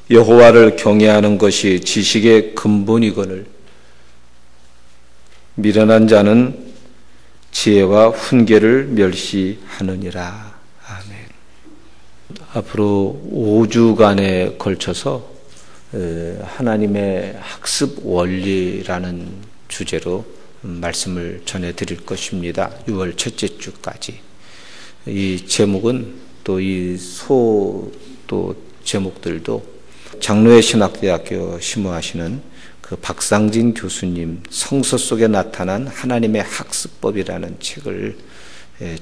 여호와를 경외하는 것이 지식의 근본이거늘 미련한 자는 지혜와 훈계를 멸시하느니라. 아멘. 앞으로 5주간에 걸쳐서 하나님의 학습 원리라는 주제로 말씀을 전해드릴 것입니다. 6월 첫째 주까지. 이 제목은 또 이 또 제목들도 장로회 신학대학교 심호하시는 그 박상진 교수님 성서 속에 나타난 하나님의 학습법이라는 책을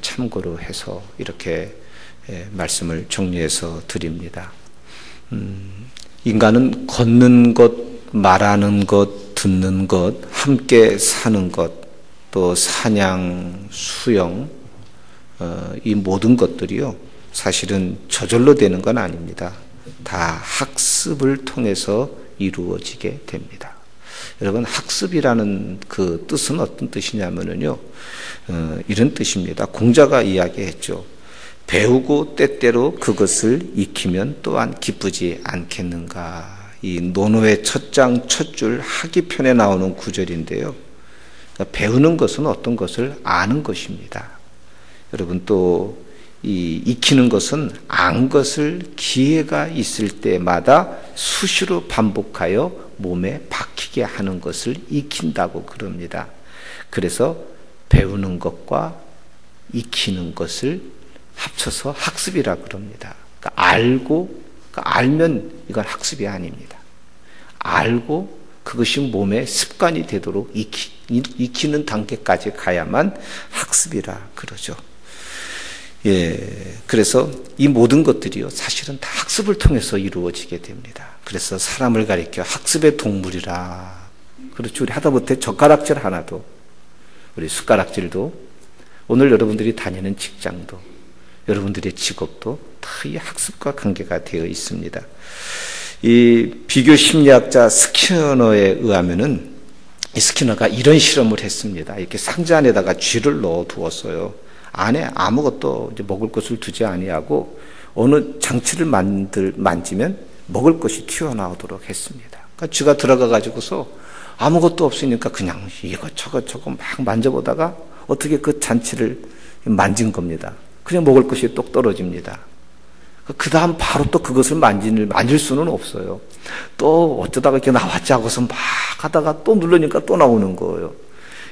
참고로 해서 이렇게 말씀을 정리해서 드립니다. 인간은 걷는 것, 말하는 것, 듣는 것, 함께 사는 것, 또 사냥, 수영, 이 모든 것들이요, 사실은 저절로 되는 건 아닙니다. 다 학습을 통해서 이루어지게 됩니다. 여러분, 학습이라는 그 뜻은 어떤 뜻이냐면요, 이런 뜻입니다. 공자가 이야기했죠. 배우고 때때로 그것을 익히면 또한 기쁘지 않겠는가. 이 논어의 첫 장 첫 줄 하기편에 나오는 구절인데요. 그러니까 배우는 것은 어떤 것을 아는 것입니다. 여러분, 또 이 익히는 것은 안 것을 기회가 있을 때마다 수시로 반복하여 몸에 박히게 하는 것을 익힌다고 그럽니다. 그래서 배우는 것과 익히는 것을 합쳐서 학습이라 그럽니다. 그러니까 알면 이건 학습이 아닙니다. 알고 그것이 몸에 습관이 되도록 익히는 단계까지 가야만 학습이라 그러죠. 그래서 이 모든 것들이요, 사실은 다 학습을 통해서 이루어지게 됩니다. 그래서 사람을 가리켜 학습의 동물이라. 그렇죠. 우리 하다못해 젓가락질 하나도, 우리 숟가락질도, 오늘 여러분들이 다니는 직장도, 여러분들의 직업도 다 이 학습과 관계가 되어 있습니다. 이 비교 심리학자 스키너에 의하면은, 이 스키너가 이런 실험을 했습니다. 이렇게 상자 안에다가 쥐를 넣어 두었어요. 안에 아무것도 이제 먹을 것을 두지 아니하고 어느 장치를 만지면 먹을 것이 튀어나오도록 했습니다. 그러니까 쥐가 들어가 가지고서 아무것도 없으니까 그냥 이것저것 막 만져보다가 어떻게 그 잔치를 만진 겁니다. 그냥 먹을 것이 똑 떨어집니다. 그 다음 바로 또 그것을 만질 수는 없어요. 또 어쩌다가 이렇게 나왔지 하고서 막 하다가 또 누르니까 또 나오는 거예요.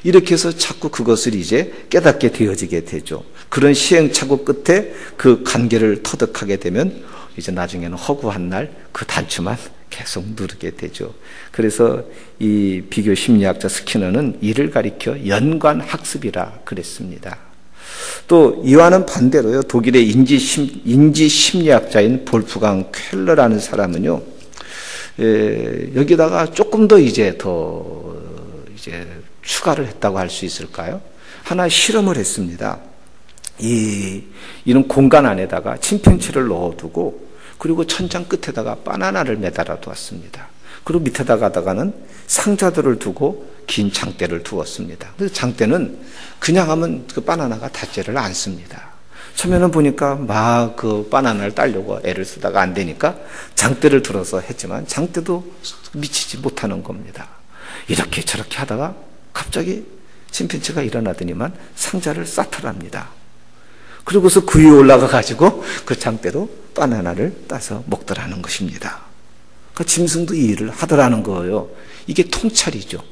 이렇게 해서 자꾸 그것을 이제 깨닫게 되어지게 되죠. 그런 시행착오 끝에 그 관계를 터득하게 되면 이제 나중에는 허구한 날 그 단추만 계속 누르게 되죠. 그래서 이 비교 심리학자 스키너는 이를 가리켜 연관학습이라 그랬습니다. 또 이와는 반대로요, 독일의 인지 심리학자인 볼프강 켈러라는 사람은요, 여기다가 조금 더 이제 추가를 했다고 할 수 있을까요? 하나 실험을 했습니다. 이런 공간 안에다가 침팬지를 넣어두고, 그리고 천장 끝에다가 바나나를 매달아 두었습니다. 그리고 밑에다가는 상자들을 두고 긴 장대를 두었습니다. 그래서 장대는 그냥 하면 그 바나나가 닿지를 않습니다. 처음에는 보니까 막 그 바나나를 따려고 애를 쓰다가 안 되니까 장대를 들어서 했지만 장대도 미치지 못하는 겁니다. 이렇게 저렇게 하다가 갑자기 침팬지가 일어나더니만 상자를 싸탈합니다. 그러고서 그 위에 올라가 가지고 그 장대로 바나나를 따서 먹더라는 것입니다. 그러니까 짐승도 이 일을 하더라는 거예요. 이게 통찰이죠.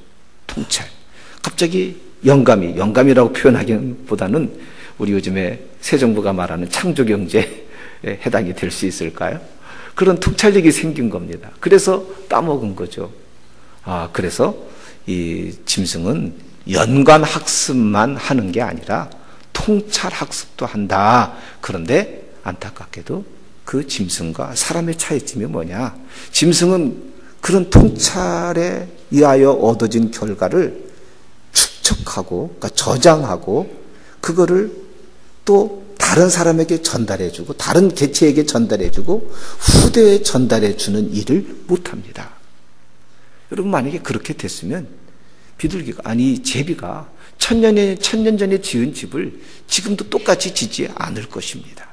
통찰. 갑자기 영감이라고 표현하기보다는 우리 요즘에 새 정부가 말하는 창조경제에 해당이 될 수 있을까요? 그런 통찰력이 생긴 겁니다. 그래서 따먹은 거죠. 그래서 이 짐승은 연관학습만 하는 게 아니라 통찰학습도 한다. 그런데 안타깝게도 그 짐승과 사람의 차이점이 뭐냐? 짐승은 그런 통찰에 의하여 얻어진 결과를 축적하고, 그러니까 저장하고, 그거를 또 다른 사람에게 전달해주고, 다른 개체에게 전달해주고, 후대에 전달해주는 일을 못합니다. 여러분, 만약에 그렇게 됐으면 제비가 천년 전에 지은 집을 지금도 똑같이 짓지 않을 것입니다.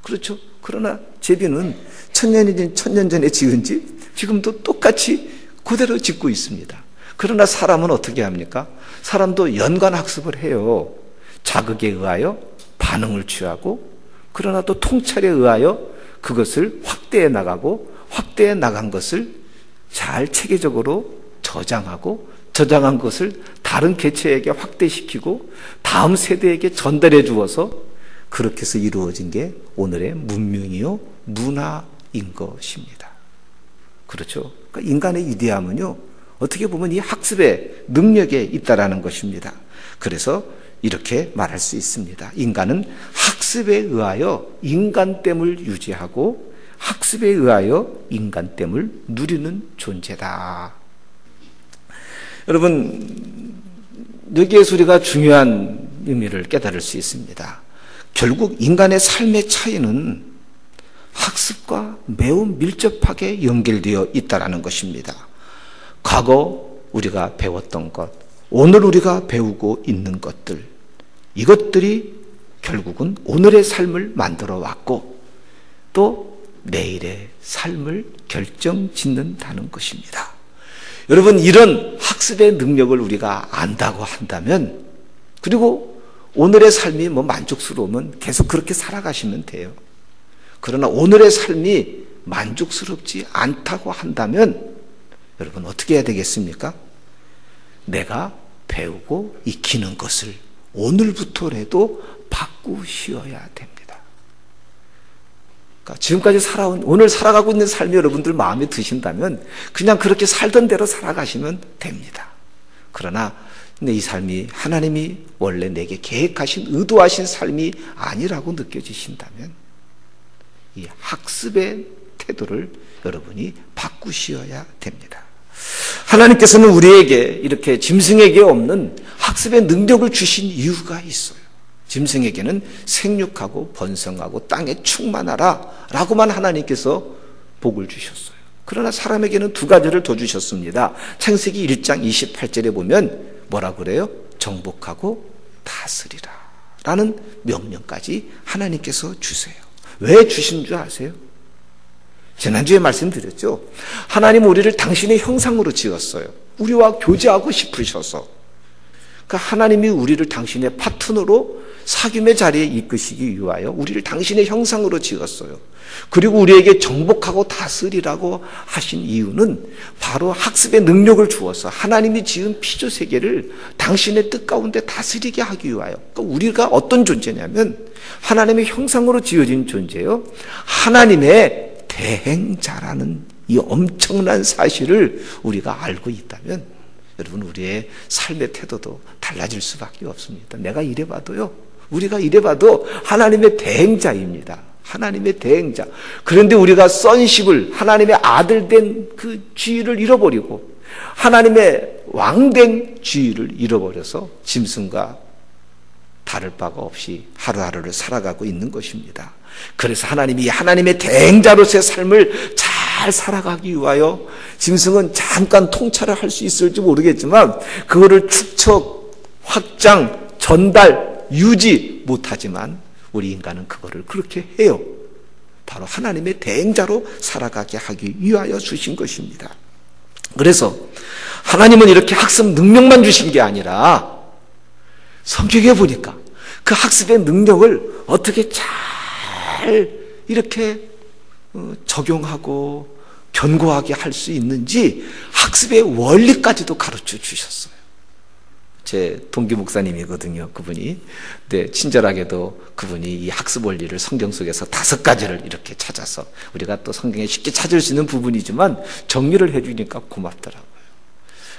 그렇죠? 그러나 제비는 천년 전에 지은 집 지금도 똑같이 그대로 짓고 있습니다. 그러나 사람은 어떻게 합니까? 사람도 연관 학습을 해요. 자극에 의하여 반응을 취하고, 그러나 또 통찰에 의하여 그것을 확대해 나가고, 확대해 나간 것을 잘 체계적으로 저장하고, 저장한 것을 다른 개체에게 확대시키고 다음 세대에게 전달해 주어서 그렇게 해서 이루어진 게 오늘의 문명이요 문화인 것입니다. 그렇죠? 그러니까 인간의 위대함은요 어떻게 보면 이 학습의 능력에 있다라는 것입니다. 그래서 이렇게 말할 수 있습니다. 인간은 학습에 의하여 인간됨을 유지하고 학습에 의하여 인간됨을 누리는 존재다. 여러분, 여기에서 우리가 중요한 의미를 깨달을 수 있습니다. 결국 인간의 삶의 차이는 학습과 매우 밀접하게 연결되어 있다는 것입니다. 과거 우리가 배웠던 것, 오늘 우리가 배우고 있는 것들, 이것들이 결국은 오늘의 삶을 만들어 왔고 또 내일의 삶을 결정짓는다는 것입니다. 여러분, 이런 학습의 능력을 우리가 안다고 한다면, 그리고 오늘의 삶이 만족스러우면 계속 그렇게 살아가시면 돼요. 그러나 오늘의 삶이 만족스럽지 않다고 한다면 여러분 어떻게 해야 되겠습니까? 내가 배우고 익히는 것을 오늘부터라도 바꾸셔야 됩니다. 그러니까 지금까지 오늘 살아가고 있는 삶이 여러분들 마음에 드신다면 그냥 그렇게 살던 대로 살아가시면 됩니다. 그러나 이 삶이 하나님이 원래 내게 계획하신, 의도하신 삶이 아니라고 느껴지신다면 이 학습의 태도를 여러분이 바꾸셔야 됩니다. 하나님께서는 우리에게 이렇게 짐승에게 없는 학습의 능력을 주신 이유가 있어요. 짐승에게는 생육하고 번성하고 땅에 충만하라 라고만 하나님께서 복을 주셨어요. 그러나 사람에게는 두 가지를 더 주셨습니다. 창세기 1장 28절에 보면 뭐라 그래요? 정복하고 다스리라 라는 명령까지 하나님께서 주세요. 왜 주신 줄 아세요? 지난주에 말씀드렸죠. 하나님 우리를 당신의 형상으로 지었어요. 우리와 교제하고 싶으셔서. 그러니까 하나님이 우리를 당신의 파트너로 사귐의 자리에 이끄시기 위하여 우리를 당신의 형상으로 지었어요. 그리고 우리에게 정복하고 다스리라고 하신 이유는 바로 학습의 능력을 주어서 하나님이 지은 피조 세계를 당신의 뜻 가운데 다스리게 하기 위하여. 그러니까 우리가 어떤 존재냐면 하나님의 형상으로 지어진 존재요. 하나님의 대행자라는 이 엄청난 사실을 우리가 알고 있다면 여러분 우리의 삶의 태도도 달라질 수밖에 없습니다. 내가 이래봐도요, 우리가 이래봐도 하나님의 대행자입니다. 하나님의 대행자. 그런데 우리가 sonship을, 하나님의 아들 된 그 지위를 잃어버리고 하나님의 왕된 지위를 잃어버려서 짐승과 다를 바가 없이 하루하루를 살아가고 있는 것입니다. 그래서 하나님이 하나님의 대행자로서의 삶을 잘 살아가기 위하여 짐승은 잠깐 통찰을 할 수 있을지 모르겠지만 그거를 축적, 확장, 전달, 유지 못하지만 우리 인간은 그거를 그렇게 해요. 바로 하나님의 대행자로 살아가게 하기 위하여 주신 것입니다. 그래서 하나님은 이렇게 학습 능력만 주신 게 아니라 성경에 보니까 그 학습의 능력을 어떻게 잘 이렇게 적용하고 견고하게 할 수 있는지 학습의 원리까지도 가르쳐 주셨어요. 제 동기 목사님이거든요. 그분이. 네, 친절하게도 그분이 이 학습 원리를 성경 속에서 5가지를 이렇게 찾아서 우리가 또 성경에 쉽게 찾을 수 있는 부분이지만 정리를 해주니까 고맙더라고요.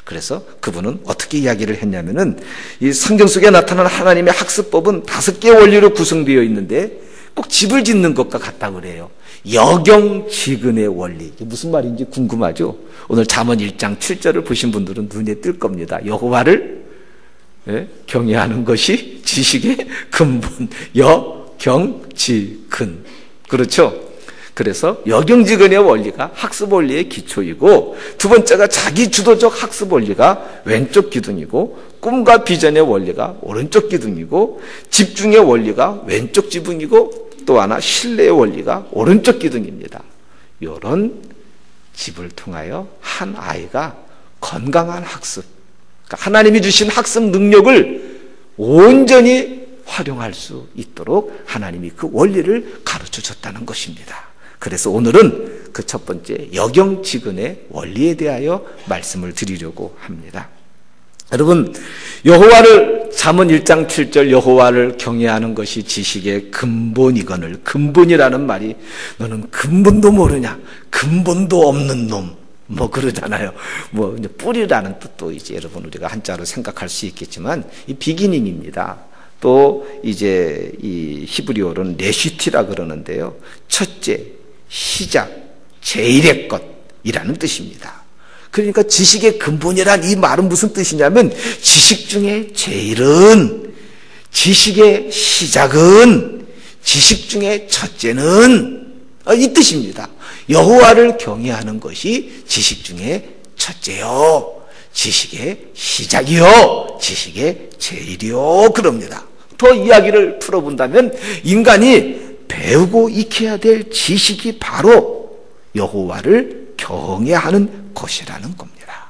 그래서 그분은 어떻게 이야기를 했냐면은 이 성경 속에 나타나는 하나님의 학습법은 5개의 원리로 구성되어 있는데 꼭 집을 짓는 것과 같다 그래요. 여경지근의 원리. 이게 무슨 말인지 궁금하죠? 오늘 잠언 1장 7절을 보신 분들은 눈에 뜰 겁니다. 여호와를 경외하는 것이 지식의 근본. 여경지근. 그렇죠? 그래서 여경지근의 원리가 학습 원리의 기초이고, 두 번째가 자기 주도적 학습 원리가 왼쪽 기둥이고, 꿈과 비전의 원리가 오른쪽 기둥이고, 집중의 원리가 왼쪽 지붕이고, 또 하나 신뢰의 원리가 오른쪽 기둥입니다. 이런 집을 통하여 한 아이가 건강한 학습, 그러니까 하나님이 주신 학습 능력을 온전히 활용할 수 있도록 하나님이 그 원리를 가르쳐 줬다는 것입니다. 그래서 오늘은 그 첫 번째 역영지근의 원리에 대하여 말씀을 드리려고 합니다. 여러분, 여호와를 잠언 1장 7절 여호와를 경외하는 것이 지식의 근본이거늘, 근본이라는 말이 너는 근본도 모르냐, 근본도 없는 놈, 뭐 그러잖아요. 뭐 이제 뿌리라는 뜻도 이제 여러분 우리가 한자로 생각할 수 있겠지만 이 비기닝입니다. 또 이제 이 히브리어로는 레시티라 그러는데요. 첫째, 시작, 제일의 것이라는 뜻입니다. 그러니까 지식의 근본이란 이 말은 무슨 뜻이냐면 지식 중에 제일은, 지식의 시작은, 지식 중에 첫째는 이 뜻입니다. 여호와를 경외하는 것이 지식 중에 첫째요, 지식의 시작이요, 지식의 제일이요, 그럽니다. 더 이야기를 풀어본다면 인간이 배우고 익혀야 될 지식이 바로 여호와를 경외하는 것이라는 겁니다.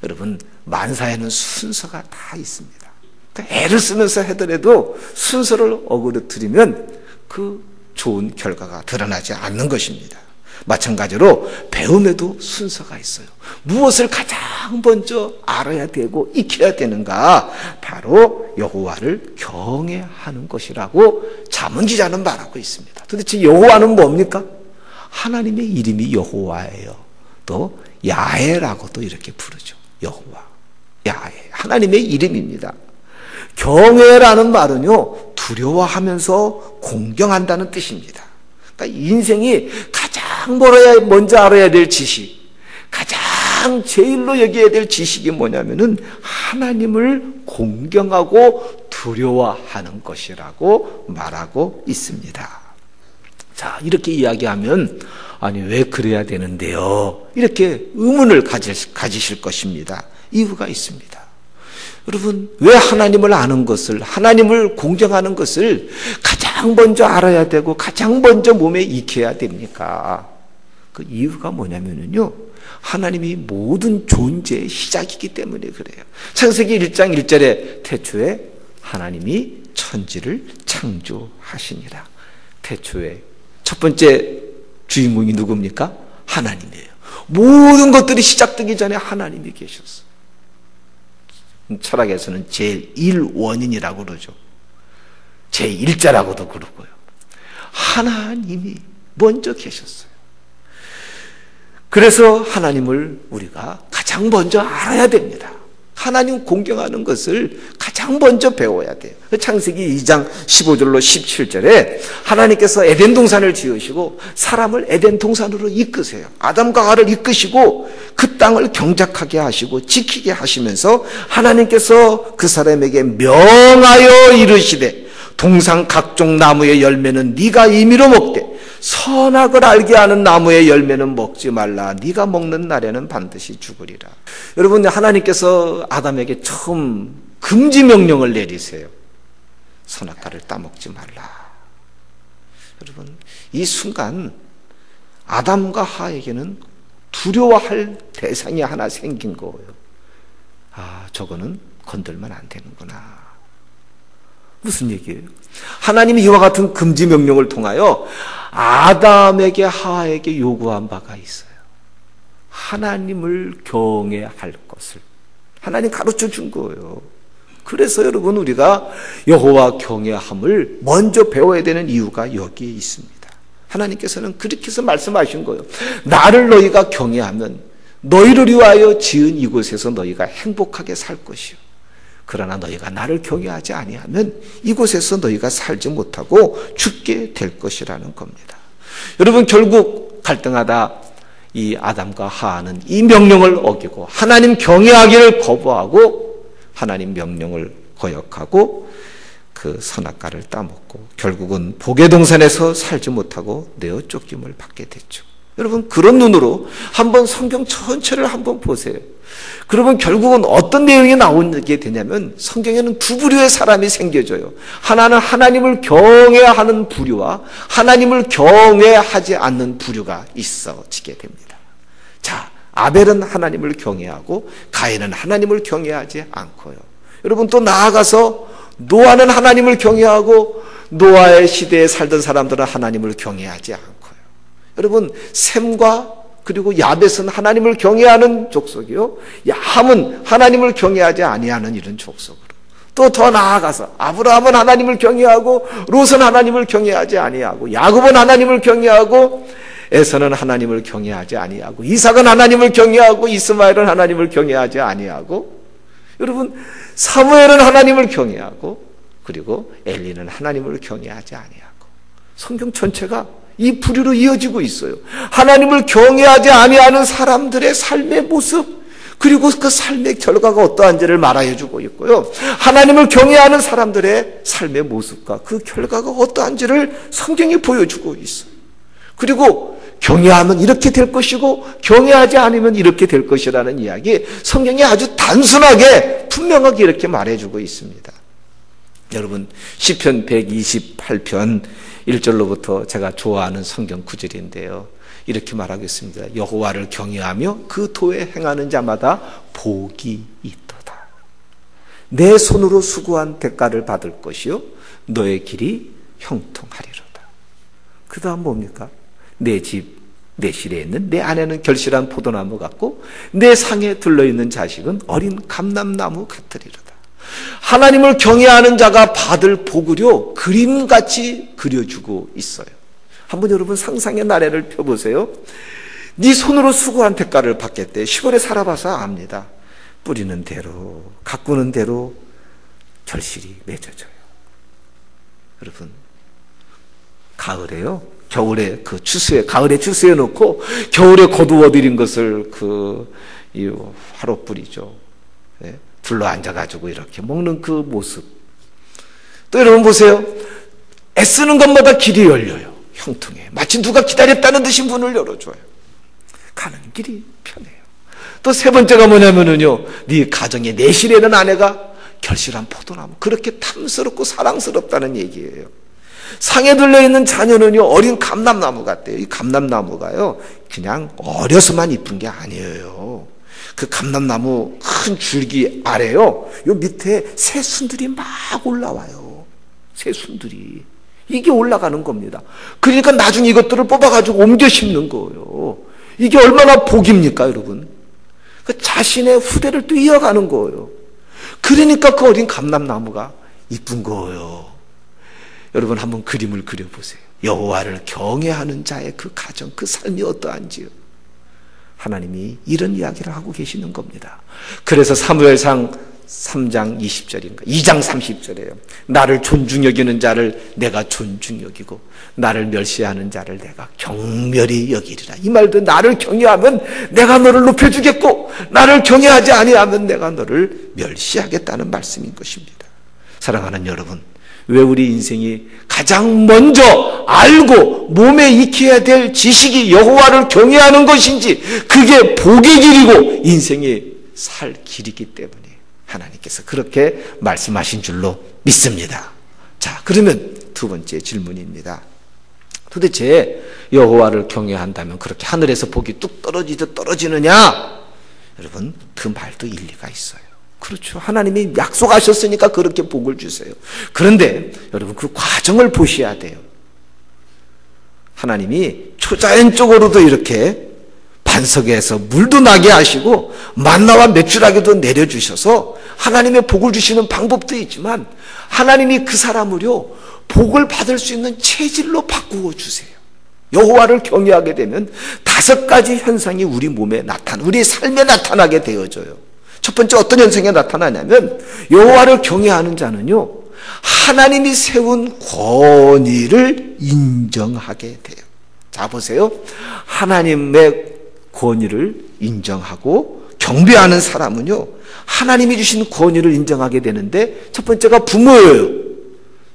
여러분, 만사에는 순서가 다 있습니다. 그러니까 애를 쓰면서 하더라도 순서를 어그러뜨리면 그 좋은 결과가 드러나지 않는 것입니다. 마찬가지로 배움에도 순서가 있어요. 무엇을 가장 먼저 알아야 되고 익혀야 되는가? 바로 여호와를 경외하는 것이라고 잠언 기자는 말하고 있습니다. 도대체 여호와는 뭡니까? 하나님의 이름이 여호와예요. 또 야훼라고도 이렇게 부르죠. 여호와, 야훼, 하나님의 이름입니다. 경외라는 말은요, 두려워하면서 공경한다는 뜻입니다. 그러니까 인생이 가장 먼저 알아야 될 지식, 가장 제일로 여겨야 될 지식이 뭐냐면은 하나님을 공경하고 두려워하는 것이라고 말하고 있습니다. 자, 이렇게 이야기하면 아니 왜 그래야 되는데요? 이렇게 의문을 가지실 것입니다. 이유가 있습니다. 여러분, 왜 하나님을 아는 것을, 하나님을 공경하는 것을 가장 먼저 알아야 되고 가장 먼저 몸에 익혀야 됩니까? 그 이유가 뭐냐면요, 하나님이 모든 존재의 시작이기 때문에 그래요. 창세기 1장 1절에 태초에 하나님이 천지를 창조하시니라. 태초에 첫 번째 주인공이 누굽니까? 하나님이에요. 모든 것들이 시작되기 전에 하나님이 계셨어요. 철학에서는 제1원인이라고 그러죠. 제1자라고도 그러고요. 하나님이 먼저 계셨어요. 그래서 하나님을 우리가 가장 먼저 알아야 됩니다. 하나님 공경하는 것을 가장 먼저 배워야 돼요. 창세기 2장 15절로 17절에 하나님께서 에덴 동산을 지으시고 사람을 에덴 동산으로 이끄세요. 아담과 하와를 이끄시고 그 땅을 경작하게 하시고 지키게 하시면서 하나님께서 그 사람에게 명하여 이르시되 동산 각종 나무의 열매는 네가 임의로 먹되 선악을 알게 하는 나무의 열매는 먹지 말라. 네가 먹는 날에는 반드시 죽으리라. 여러분, 하나님께서 아담에게 처음 금지 명령을 내리세요. 선악과를 따먹지 말라. 여러분, 이 순간 아담과 하와에게는 두려워할 대상이 하나 생긴 거예요. 아, 저거는 건들면 안 되는구나. 무슨 얘기예요? 하나님이 이와 같은 금지 명령을 통하여 아담에게 하와에게 요구한 바가 있어요. 하나님을 경외할 것을 하나님 가르쳐 준 거예요. 그래서 여러분, 우리가 여호와 경외함을 먼저 배워야 되는 이유가 여기에 있습니다. 하나님께서는 그렇게 해서 말씀하신 거예요. 나를 너희가 경외하면 너희를 위하여 지은 이곳에서 너희가 행복하게 살 것이요. 그러나 너희가 나를 경외하지 아니하면 이곳에서 너희가 살지 못하고 죽게 될 것이라는 겁니다. 여러분, 결국 갈등하다 이 아담과 하와는 이 명령을 어기고 하나님 경외하기를 거부하고 하나님 명령을 거역하고 그 선악과를 따먹고 결국은 복의 동산에서 살지 못하고 내어 쫓김을 받게 됐죠. 여러분, 그런 눈으로 한번 성경 전체를 한번 보세요. 그러면 결국은 어떤 내용이 나오게 되냐면 성경에는 두 부류의 사람이 생겨져요. 하나는 하나님을 경외하는 부류와 하나님을 경외하지 않는 부류가 있어지게 됩니다. 자, 아벨은 하나님을 경외하고 가인은 하나님을 경외하지 않고요. 여러분 또 나아가서 노아는 하나님을 경외하고 노아의 시대에 살던 사람들은 하나님을 경외하지 않고요. 여러분 셈과 그리고 야벳은 하나님을 경외하는 족속이요, 함은 하나님을 경외하지 아니하는 이런 족속으로, 또 더 나아가서 아브라함은 하나님을 경외하고 롯은 하나님을 경외하지 아니하고 야곱은 하나님을 경외하고 에서는 하나님을 경외하지 아니하고 이삭은 하나님을 경외하고 이스마엘은 하나님을 경외하지 아니하고, 여러분 사무엘은 하나님을 경외하고 그리고 엘리는 하나님을 경외하지 아니하고, 성경 전체가 이 부류로 이어지고 있어요. 하나님을 경외하지 아니하는 사람들의 삶의 모습, 그리고 그 삶의 결과가 어떠한지를 말하여 주고 있고요. 하나님을 경외하는 사람들의 삶의 모습과 그 결과가 어떠한지를 성경이 보여주고 있어요. 그리고 경외하면 이렇게 될 것이고 경외하지 않으면 이렇게 될 것이라는 이야기, 성경이 아주 단순하게 분명하게 이렇게 말해주고 있습니다. 여러분 시편 128편 1절로부터 제가 좋아하는 성경 구절인데요, 이렇게 말하겠습니다. 여호와를 경외하며 그 도에 행하는 자마다 복이 있도다. 내 손으로 수고한 대가를 받을 것이요 너의 길이 형통하리로다. 그 다음 뭡니까? 내 집, 내 실에 있는 내 아내는 결실한 포도나무 같고 내 상에 들러있는 자식은 어린 감람나무 같으리로다. 하나님을 경외하는 자가 받을 복을요 그림같이 그려주고 있어요. 한번 여러분 상상의 나래를 펴보세요. 네 손으로 수고한 대가를 받겠대. 시골에 살아봐서 압니다. 뿌리는 대로 가꾸는 대로 결실이 맺어져요. 여러분 가을에요, 겨울에 그 추수에, 가을에 추수해 놓고 겨울에 거두어들인 것을 이 화로 뿌리죠. 네? 둘러 앉아가지고 이렇게 먹는 그 모습. 또 여러분 보세요. 애쓰는 것마다 길이 열려요. 형통해. 마치 누가 기다렸다는 듯이 문을 열어줘요. 가는 길이 편해요. 또 세 번째가 뭐냐면은요, 네 가정에 내 실에 있는 아내가 결실한 포도나무, 그렇게 탐스럽고 사랑스럽다는 얘기예요. 상에 들려있는 자녀는요 어린 감람나무 같대요. 이 감람나무가요 그냥 어려서만 이쁜 게 아니에요. 그 감람나무 큰 줄기 아래요 요 밑에 새순들이 막 올라와요. 새순들이 이게 올라가는 겁니다. 그러니까 나중에 이것들을 뽑아가지고 옮겨 심는 거예요. 이게 얼마나 복입니까 여러분? 그 자신의 후대를 또 이어가는 거예요. 그러니까 그 어린 감람나무가 이쁜 거예요. 여러분 한번 그림을 그려보세요. 여호와를 경외하는 자의 그 가정, 그 삶이 어떠한지요. 하나님이 이런 이야기를 하고 계시는 겁니다. 그래서 사무엘상 3장 20절인가 2장 30절이에요. 나를 존중 여기는 자를 내가 존중 여기고 나를 멸시하는 자를 내가 경멸히 여기리라. 이 말도 나를 경외하면 내가 너를 높여주겠고 나를 경외하지 아니하면 내가 너를 멸시하겠다는 말씀인 것입니다. 사랑하는 여러분, 왜 우리 인생이 가장 먼저 알고 몸에 익혀야 될 지식이 여호와를 경외하는 것인지, 그게 복의 길이고 인생이 살 길이기 때문에 하나님께서 그렇게 말씀하신 줄로 믿습니다. 자, 그러면 두 번째 질문입니다. 도대체 여호와를 경외한다면 그렇게 하늘에서 복이 뚝 떨어지느냐? 여러분, 그 말도 일리가 있어요. 그렇죠. 하나님이 약속하셨으니까 그렇게 복을 주세요. 그런데 여러분 그 과정을 보셔야 돼요. 하나님이 초자연적으로도 이렇게 반석에서 물도 나게 하시고 만나와 메추라기도 내려주셔서 하나님의 복을 주시는 방법도 있지만, 하나님이 그 사람을요 복을 받을 수 있는 체질로 바꾸어 주세요. 여호와를 경외하게 되면 5가지 현상이 우리 몸에 우리 삶에 나타나게 되어져요. 첫 번째 어떤 현상이 나타나냐면, 여호와를 경외하는 자는요 하나님이 세운 권위를 인정하게 돼요. 자 보세요. 하나님의 권위를 인정하고 경배하는 사람은요 하나님이 주신 권위를 인정하게 되는데, 첫 번째가 부모예요.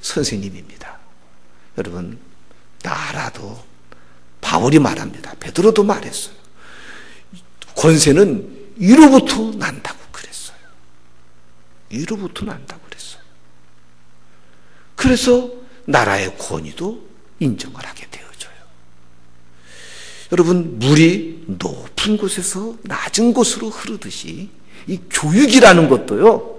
선생님입니다. 여러분, 나라도 바울이 말합니다. 베드로도 말했어요. 권세는 이로부터 난다고 그랬어요. 이로부터 난다고 그랬어요. 그래서 나라의 권위도 인정을 하게 되어져요. 여러분, 물이 높은 곳에서 낮은 곳으로 흐르듯이 이 교육이라는 것도요,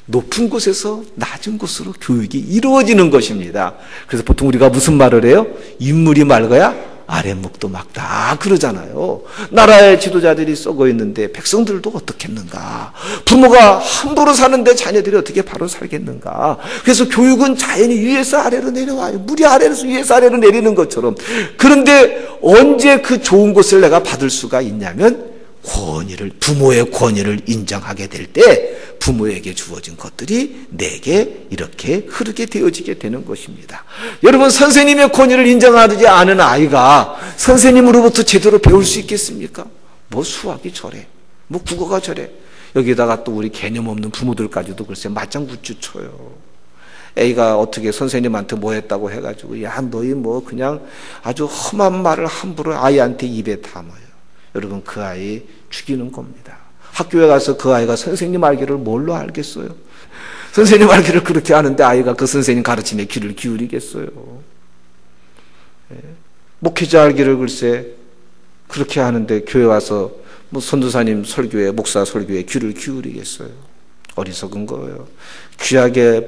높은 곳에서 낮은 곳으로 교육이 이루어지는 것입니다. 그래서 보통 우리가 무슨 말을 해요? 인물이 맑아야 아랫목도 맑다 그러잖아요. 나라의 지도자들이 썩어 있는데 백성들도 어떻겠는가? 부모가 함부로 사는데 자녀들이 어떻게 바로 살겠는가? 그래서 교육은 자연히 위에서 아래로 내려와요. 물이 아래에서 위에서 아래로 내리는 것처럼. 그런데 언제 그 좋은 것을 내가 받을 수가 있냐면 부모의 권위를 인정하게 될 때 부모에게 주어진 것들이 내게 이렇게 흐르게 되어지게 되는 것입니다. 여러분, 선생님의 권위를 인정하지 않은 아이가 선생님으로부터 제대로 배울 수 있겠습니까? 뭐 수학이 저래, 뭐 국어가 저래. 여기다가 또 우리 개념 없는 부모들까지도 글쎄 맞장구치 쳐요. A가 어떻게 선생님한테 뭐 했다고 해가지고 야 너희 뭐 그냥 아주 험한 말을 함부로 아이한테 입에 담아요. 여러분, 그 아이 죽이는 겁니다. 학교에 가서 그 아이가 선생님 알기를 뭘로 알겠어요? 선생님 알기를 그렇게 하는데 아이가 그 선생님 가르침에 귀를 기울이겠어요? 목회자 알기를 글쎄 그렇게 하는데 교회 와서 뭐 선교사님 설교에, 목사 설교에 귀를 기울이겠어요? 어리석은 거예요. 귀하게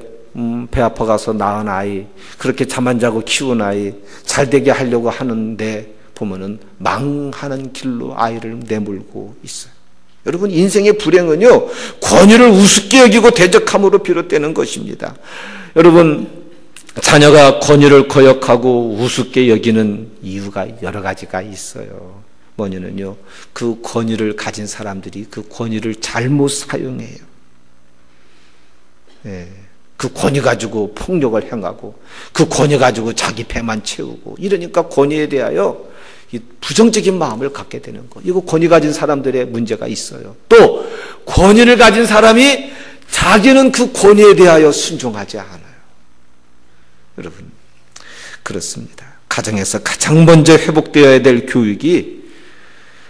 배 아파가서 낳은 아이, 그렇게 잠 안 자고 키운 아이, 잘 되게 하려고 하는데 보면은 망하는 길로 아이를 내몰고 있어요. 여러분, 인생의 불행은요, 권위를 우습게 여기고 대적함으로 비롯되는 것입니다. 여러분, 자녀가 권위를 거역하고 우습게 여기는 이유가 여러 가지가 있어요. 뭐냐면요, 그 권위를 가진 사람들이 그 권위를 잘못 사용해요. 그 권위 가지고 폭력을 행하고 그 권위 가지고 자기 배만 채우고 이러니까 권위에 대하여 부정적인 마음을 갖게 되는 거. 이거 권위 가진 사람들의 문제가 있어요. 또 권위를 가진 사람이 자기는 그 권위에 대하여 순종하지 않아요. 여러분, 그렇습니다. 가정에서 가장 먼저 회복되어야 될 교육이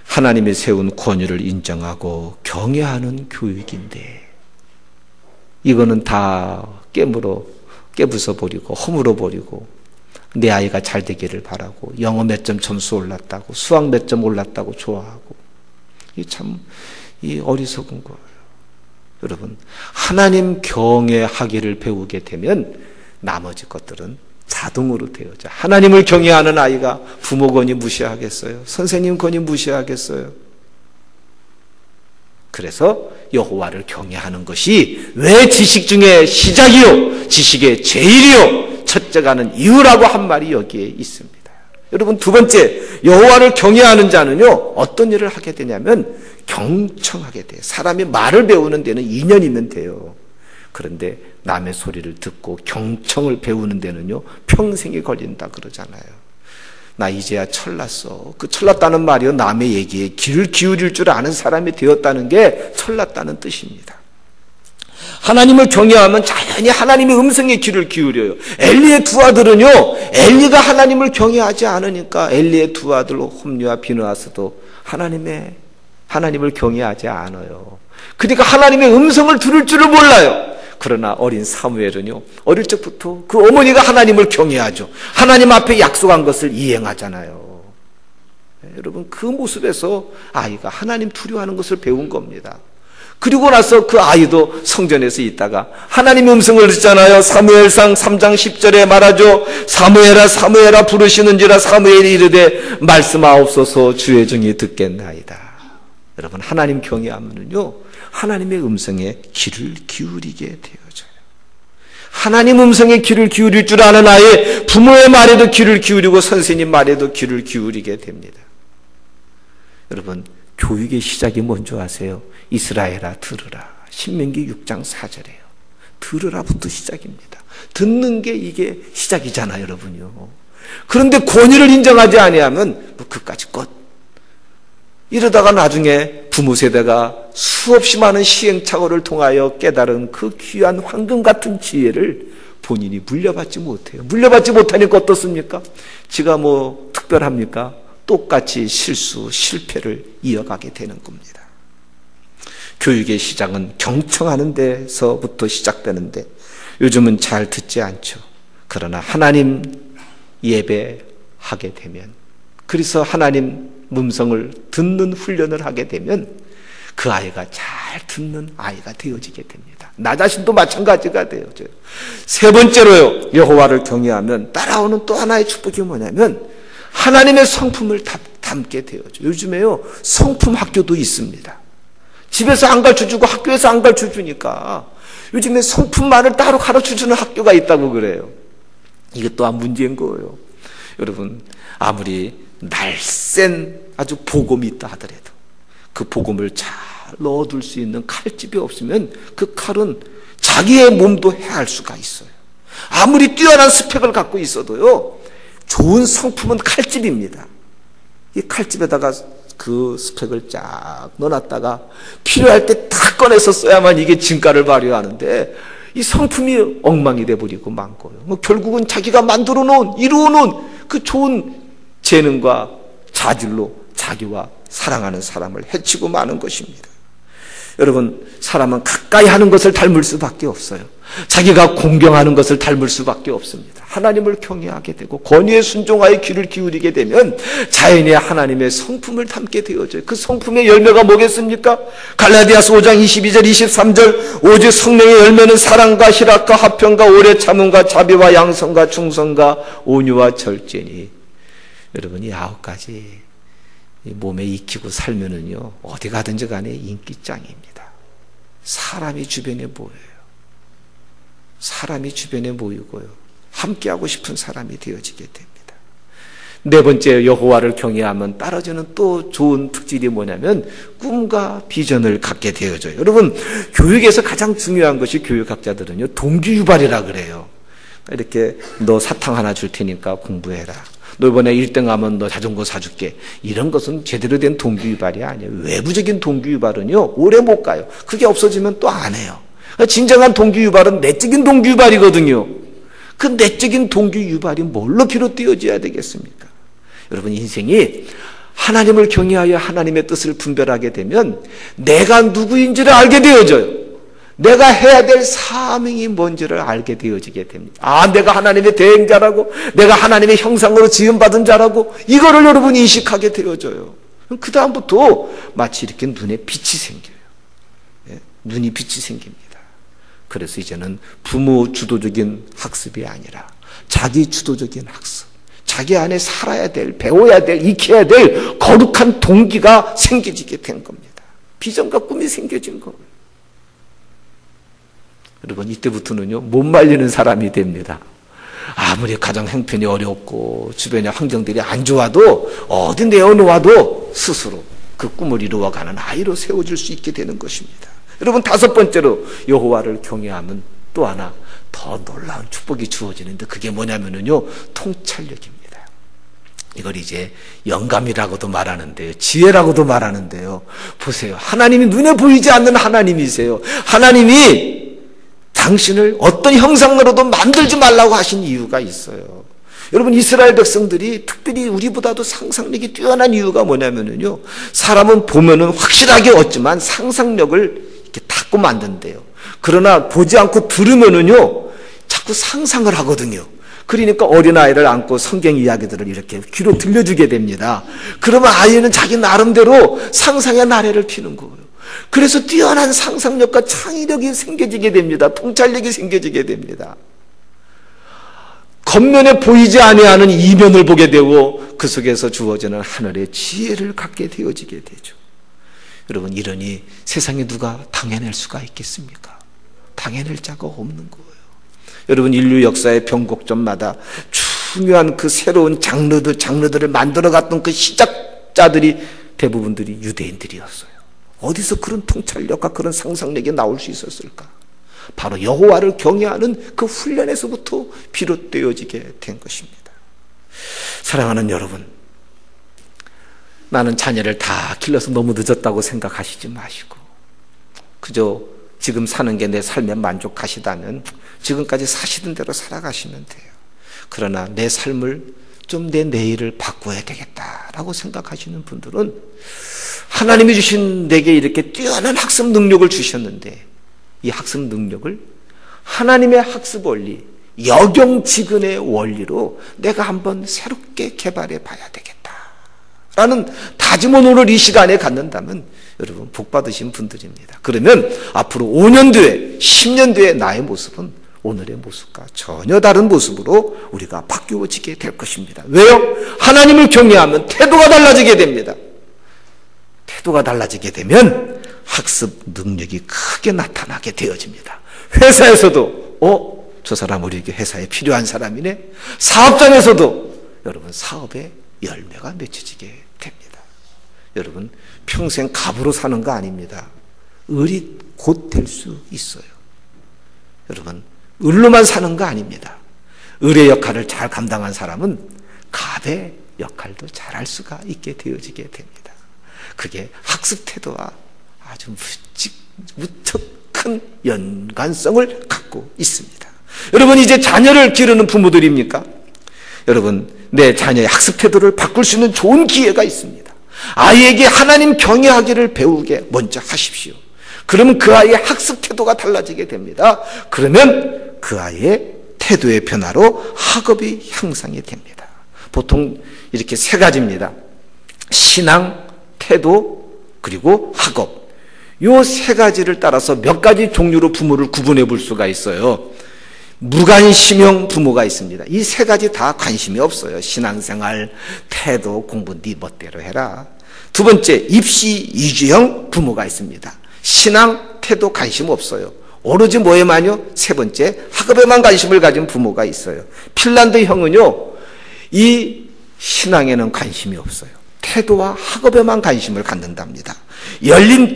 하나님이 세운 권위를 인정하고 경외하는 교육인데 이거는 다 깨부숴버리고 허물어버리고 내 아이가 잘 되기를 바라고 영어 몇 점 점수 올랐다고 수학 몇 점 올랐다고 좋아하고 이 참 어리석은 거예요. 여러분, 하나님 경외하기를 배우게 되면 나머지 것들은 자동으로 되어져. 하나님을 경외하는 아이가 부모 권위 무시하겠어요? 선생님 권위 무시하겠어요? 그래서 여호와를 경외하는 것이 왜 지식 중에 시작이요 지식의 제일이요 첫째가는 이유라고 한 말이 여기에 있습니다. 여러분, 두 번째, 여호와를 경외하는 자는요 어떤 일을 하게 되냐면 경청하게 돼요. 사람이 말을 배우는 데는 2년이면 돼요. 그런데 남의 소리를 듣고 경청을 배우는 데는요 평생이 걸린다 그러잖아요. 나 이제야 철났어. 그 철났다는 말이요, 남의 얘기에 귀를 기울일 줄 아는 사람이 되었다는 게 철났다는 뜻입니다. 하나님을 경외하면 자연히 하나님의 음성에 귀를 기울여요. 엘리의 두 아들은요, 엘리가 하나님을 경외하지 않으니까 엘리의 두 아들 홈리와 비느하스도 하나님을 경외하지 않아요. 그러니까 하나님의 음성을 들을 줄을 몰라요. 그러나 어린 사무엘은요, 어릴 적부터 그 어머니가 하나님을 경외하죠. 하나님 앞에 약속한 것을 이행하잖아요. 여러분, 그 모습에서 아이가 하나님 두려워하는 것을 배운 겁니다. 그리고 나서 그 아이도 성전에서 있다가 하나님의 음성을 듣잖아요. 사무엘상 3장 10절에 말하죠. 사무엘아 사무엘아 부르시는지라 사무엘이 이르되 말씀하옵소서 주의 종이 듣겠나이다. 여러분, 하나님 경외하면은요 하나님의 음성에 귀를 기울이게 되어져요. 하나님 음성에 귀를 기울일 줄 아는 아이, 부모의 말에도 귀를 기울이고 선생님 말에도 귀를 기울이게 됩니다. 여러분, 교육의 시작이 뭔지 아세요? 이스라엘아 들으라. 신명기 6장 4절이에요. 들으라부터 시작입니다. 듣는 게 이게 시작이잖아요, 여러분요. 그런데 권위를 인정하지 아니하면 뭐 그까지 것. 이러다가 나중에 부모 세대가 수없이 많은 시행착오를 통하여 깨달은 그 귀한 황금 같은 지혜를 본인이 물려받지 못해요. 물려받지 못하니까 어떻습니까? 지가 뭐 특별합니까? 똑같이 실패를 이어가게 되는 겁니다. 교육의 시작은 경청하는 데서부터 시작되는데 요즘은 잘 듣지 않죠. 그러나 하나님 예배하게 되면, 그래서 하나님 음성을 듣는 훈련을 하게 되면 그 아이가 잘 듣는 아이가 되어지게 됩니다. 나 자신도 마찬가지가 되어져요. 세 번째로요, 여호와를 경외하면 따라오는 또 하나의 축복이 뭐냐면 하나님의 성품을 담게 되어져요. 요즘에요, 성품 학교도 있습니다. 집에서 안 가르쳐주고 학교에서 안 가르쳐주니까 요즘에 성품만을 따로 가르쳐주는 학교가 있다고 그래요. 이게 또한 문제인 거예요. 여러분, 아무리 날쌘 아주 복음이 있다 하더라도 그 복음을 잘 넣어둘 수 있는 칼집이 없으면 그 칼은 자기의 몸도 해할 수가 있어요. 아무리 뛰어난 스펙을 갖고 있어도요, 좋은 성품은 칼집입니다. 이 칼집에다가 그 스펙을 쫙 넣어놨다가 필요할 때 딱 꺼내서 써야만 이게 진가를 발휘하는데 이 성품이 엉망이 돼버리고 만 거예요. 결국은 자기가 만들어 놓은, 이루어 놓은 그 좋은 재능과 자질로 자기와 사랑하는 사람을 해치고 마는 것입니다. 여러분, 사람은 가까이 하는 것을 닮을 수밖에 없어요. 자기가 공경하는 것을 닮을 수밖에 없습니다. 하나님을 경외하게 되고 권위에 순종하여 귀를 기울이게 되면 자연히 하나님의 성품을 담게 되어져요. 그 성품의 열매가 뭐겠습니까? 갈라디아서 5장 22절 23절 오직 성령의 열매는 사랑과 희락과 화평과 오래 참음과 자비와 양성과 충성과 온유와 절제니. 여러분, 이 9가지 몸에 익히고 살면은요, 어디 가든지 간에 인기짱입니다. 사람이 주변에 모여요. 사람이 주변에 모이고요, 함께하고 싶은 사람이 되어지게 됩니다. 네 번째, 여호와를 경외하면 따라주는 또 좋은 특질이 뭐냐면 꿈과 비전을 갖게 되어져요. 여러분, 교육에서 가장 중요한 것이 교육학자들은요, 동기유발이라 그래요. 이렇게 너 사탕 하나 줄 테니까 공부해라. 너 이번에 1등 하면 너 자전거 사줄게. 이런 것은 제대로 된 동기유발이 아니에요. 외부적인 동기유발은요, 오래 못 가요. 그게 없어지면 또 안 해요. 진정한 동기유발은 내적인 동기유발이거든요. 그 내적인 동기유발이 뭘로 비롯되어져야 되겠습니까? 여러분, 인생이 하나님을 경외하여 하나님의 뜻을 분별하게 되면 내가 누구인지를 알게 되어져요. 내가 해야 될 사명이 뭔지를 알게 되어지게 됩니다. 아, 내가 하나님의 대행자라고, 내가 하나님의 형상으로 지음받은 자라고, 이거를 여러분 인식하게 되어져요. 그 다음부터 마치 이렇게 눈에 빛이 생겨요. 눈이 빛이 생깁니다. 그래서 이제는 부모 주도적인 학습이 아니라 자기 주도적인 학습, 자기 안에 살아야 될, 배워야 될, 익혀야 될 거룩한 동기가 생겨지게 된 겁니다. 비전과 꿈이 생겨진 거예요. 여러분, 이때부터는요, 못 말리는 사람이 됩니다. 아무리 가정 형편이 어렵고 주변의 환경들이 안 좋아도 어디 내어놓아도 스스로 그 꿈을 이루어가는 아이로 세워질 수 있게 되는 것입니다. 여러분, 다섯 번째로 여호와를 경외하면 또 하나 더 놀라운 축복이 주어지는데 그게 뭐냐면요, 통찰력입니다. 이걸 이제 영감이라고도 말하는데요, 지혜라고도 말하는데요. 보세요, 하나님이 눈에 보이지 않는 하나님이세요. 하나님이 당신을 어떤 형상으로도 만들지 말라고 하신 이유가 있어요. 여러분, 이스라엘 백성들이 특별히 우리보다도 상상력이 뛰어난 이유가 뭐냐면요, 사람은 보면은 확실하게 얻지만 상상력을 이렇게 닫고 만든대요. 그러나 보지 않고 들으면은요, 자꾸 상상을 하거든요. 그러니까 어린아이를 안고 성경 이야기들을 이렇게 귀로 들려주게 됩니다. 그러면 아이는 자기 나름대로 상상의 나래를 피는 거예요. 그래서 뛰어난 상상력과 창의력이 생겨지게 됩니다. 통찰력이 생겨지게 됩니다. 겉면에 보이지 아니하는 이면을 보게 되고 그 속에서 주어지는 하늘의 지혜를 갖게 되어지게 되죠. 여러분, 이러니 세상에 누가 당해낼 수가 있겠습니까? 당해낼 자가 없는 거예요. 여러분, 인류 역사의 변곡점마다 중요한 그 새로운 장르들을 만들어갔던 그 시작자들이 대부분들이 유대인들이었어요. 어디서 그런 통찰력과 그런 상상력이 나올 수 있었을까? 바로 여호와를 경외하는 그 훈련에서부터 비롯되어지게 된 것입니다. 사랑하는 여러분, 나는 자녀를 다 길러서 너무 늦었다고 생각하시지 마시고 그저 지금 사는 게 내 삶에 만족하시다면 지금까지 사시던 대로 살아가시면 돼요. 그러나 내 삶을 좀 내 내일을 바꿔야 되겠다라고 생각하시는 분들은 하나님이 주신 내게 이렇게 뛰어난 학습 능력을 주셨는데 이 학습 능력을 하나님의 학습 원리, 역영지근의 원리로 내가 한번 새롭게 개발해 봐야 되겠다라는 다짐은 오늘 이 시간에 갖는다면 여러분 복 받으신 분들입니다. 그러면 앞으로 5년 뒤에 10년 뒤에 나의 모습은 오늘의 모습과 전혀 다른 모습으로 우리가 바뀌어지게 될 것입니다. 왜요? 하나님을 경외하면 태도가 달라지게 됩니다. 태도가 달라지게 되면 학습 능력이 크게 나타나게 되어집니다. 회사에서도 저 사람 우리 회사에 필요한 사람이네. 사업장에서도 여러분 사업의 열매가 맺혀지게 됩니다. 여러분 평생 갑으로 사는 거 아닙니다. 을이 곧 될 수 있어요. 여러분 을로만 사는 거 아닙니다. 을의 역할을 잘 감당한 사람은 갑의 역할도 잘할 수가 있게 되어지게 됩니다. 그게 학습 태도와 아주 무척 큰 연관성을 갖고 있습니다. 여러분 이제 자녀를 기르는 부모들입니까? 여러분 내 자녀의 학습 태도를 바꿀 수 있는 좋은 기회가 있습니다. 아이에게 하나님 경외하기를 배우게 먼저 하십시오. 그러면 그 아이의 학습 태도가 달라지게 됩니다. 그러면 그 아이의 태도의 변화로 학업이 향상이 됩니다. 보통 이렇게 세 가지입니다. 신앙, 태도, 그리고 학업. 이 세 가지를 따라서 몇 가지 종류로 부모를 구분해 볼 수가 있어요. 무관심형 부모가 있습니다. 이 세 가지 다 관심이 없어요. 신앙생활, 태도, 공부 네 멋대로 해라. 두 번째, 입시 이주형 부모가 있습니다. 신앙, 태도 관심 없어요. 오로지 뭐에만요? 세 번째, 학업에만 관심을 가진 부모가 있어요. 핀란드형은요, 이 신앙에는 관심이 없어요. 태도와 학업에만 관심을 갖는답니다. 열린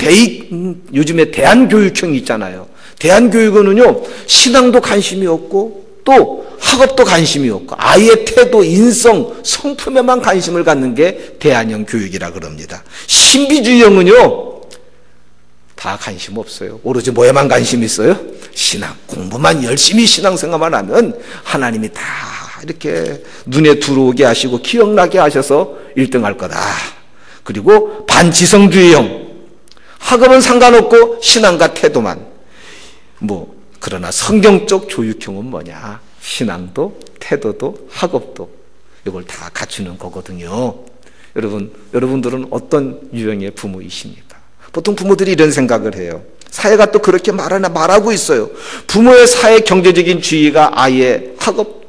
요즘에 대한교육형이 있잖아요. 대한교육은요, 신앙도 관심이 없고 또 학업도 관심이 없고 아이의 태도, 인성, 성품에만 관심을 갖는 게 대한형 교육이라 그럽니다. 신비주의형은요, 다 관심 없어요. 오로지 뭐에만 관심 있어요? 신앙. 공부만 열심히 신앙생활만 하면 하나님이 다 이렇게 눈에 들어오게 하시고 기억나게 하셔서 1등할 거다. 그리고 반지성주의형. 학업은 상관없고 신앙과 태도만. 그러나 성경적 교육형은 뭐냐? 신앙도 태도도 학업도 이걸 다 갖추는 거거든요. 여러분들은 어떤 유형의 부모이십니까? 보통 부모들이 이런 생각을 해요. 사회가 또 그렇게 말하고 있어요. 부모의 사회 경제적인 지위가 아이의 학업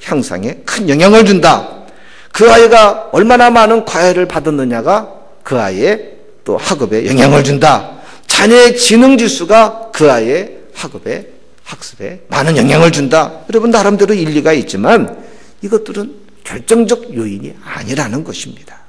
향상에 큰 영향을 준다. 그 아이가 얼마나 많은 과외를 받았느냐가 그 아이의 또 학업에 영향을 준다. 자녀의 지능 지수가 그 아이의 학습에 많은 영향을 준다. 여러분 나름대로 일리가 있지만 이것들은 결정적 요인이 아니라는 것입니다.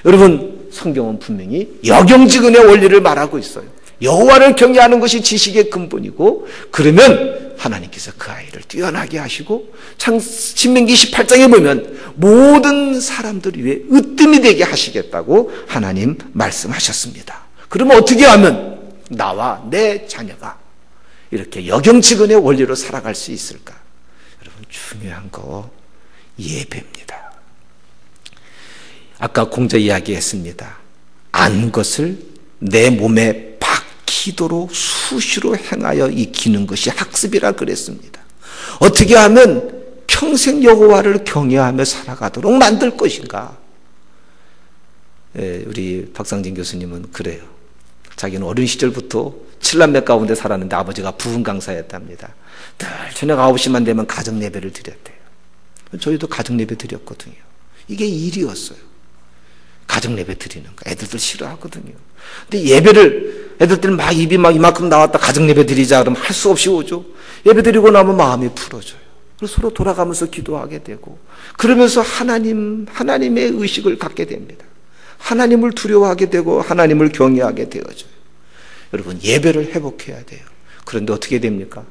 여러분 성경은 분명히 역영지근의 원리를 말하고 있어요. 여호와를 경외하는 것이 지식의 근본이고 그러면 하나님께서 그 아이를 뛰어나게 하시고 신명기 18장에 보면 모든 사람들 위해 으뜸이 되게 하시겠다고 하나님 말씀하셨습니다. 그러면 어떻게 하면 나와 내 자녀가 이렇게 역영지근의 원리로 살아갈 수 있을까? 여러분 중요한 거 예배입니다. 아까 공자 이야기했습니다. 안 것을 내 몸에 박히도록 수시로 행하여 익히는 것이 학습이라 그랬습니다. 어떻게 하면 평생 여호와를 경외하며 살아가도록 만들 것인가? 우리 박상진 교수님은 그래요. 자기는 어린 시절부터 7남매 가운데 살았는데 아버지가 부흥 강사였답니다. 늘 저녁 9시만 되면 가정 예배를 드렸대요. 저희도 가정 예배 드렸거든요. 이게 일이었어요. 가정 예배 드리는 거. 애들들 싫어하거든요. 근데 예배를 애들들 막 입이 막 이만큼 나왔다 가정 예배 드리자 그러면 할 수 없이 오죠. 예배 드리고 나면 마음이 풀어져요. 그래서 서로 돌아가면서 기도하게 되고 그러면서 하나님의 의식을 갖게 됩니다. 하나님을 두려워하게 되고 하나님을 경외하게 되어져요. 여러분 예배를 회복해야 돼요. 그런데 어떻게 됩니까?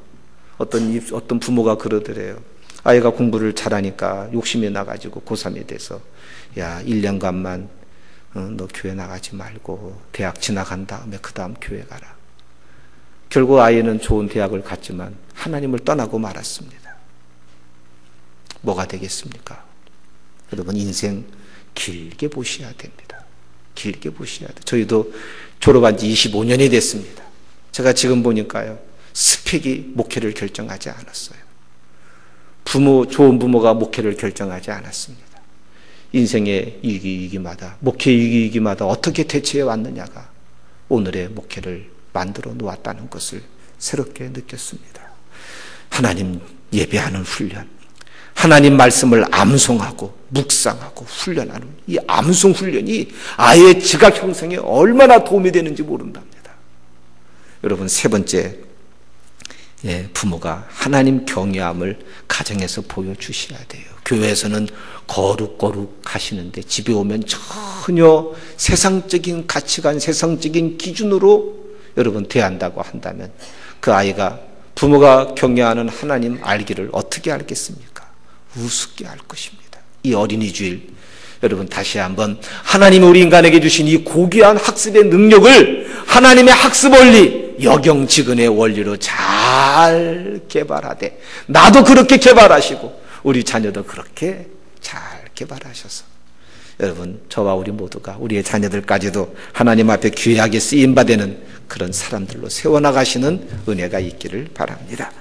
어떤 부모가 그러더래요. 아이가 공부를 잘하니까 욕심이 나가지고 고3이 돼서 야 1년간만 너 교회 나가지 말고 대학 지나간 다음에 그 다음 교회 가라. 결국 아이는 좋은 대학을 갔지만 하나님을 떠나고 말았습니다. 뭐가 되겠습니까? 여러분 인생 길게 보셔야 됩니다. 길게 보셔야 돼요. 저희도 졸업한 지 25년이 됐습니다. 제가 지금 보니까요, 스펙이 목회를 결정하지 않았어요. 좋은 부모가 목회를 결정하지 않았습니다. 인생의 위기마다, 목회 위기마다 어떻게 대처해 왔느냐가 오늘의 목회를 만들어 놓았다는 것을 새롭게 느꼈습니다. 하나님 예배하는 훈련, 하나님 말씀을 암송하고 묵상하고 훈련하는 이 암송 훈련이 아이의 지각 형성에 얼마나 도움이 되는지 모른답니다. 여러분, 세 번째, 부모가 하나님 경외함을 가정에서 보여주셔야 돼요. 교회에서는 거룩 하시는데 집에 오면 전혀 세상적인 가치관, 세상적인 기준으로 여러분 대한다고 한다면 그 아이가 부모가 경외하는 하나님 알기를 어떻게 알겠습니까? 우습게 알 것입니다. 이 어린이 주일, 여러분 다시 한번 하나님이 우리 인간에게 주신 이 고귀한 학습의 능력을 하나님의 학습 원리, 역영지근의 원리로 잘 개발하되, 나도 그렇게 개발하시고 우리 자녀도 그렇게 잘 개발하셔서 여러분, 저와 우리 모두가 우리의 자녀들까지도 하나님 앞에 귀하게 쓰임받는 그런 사람들로 세워나가시는 은혜가 있기를 바랍니다.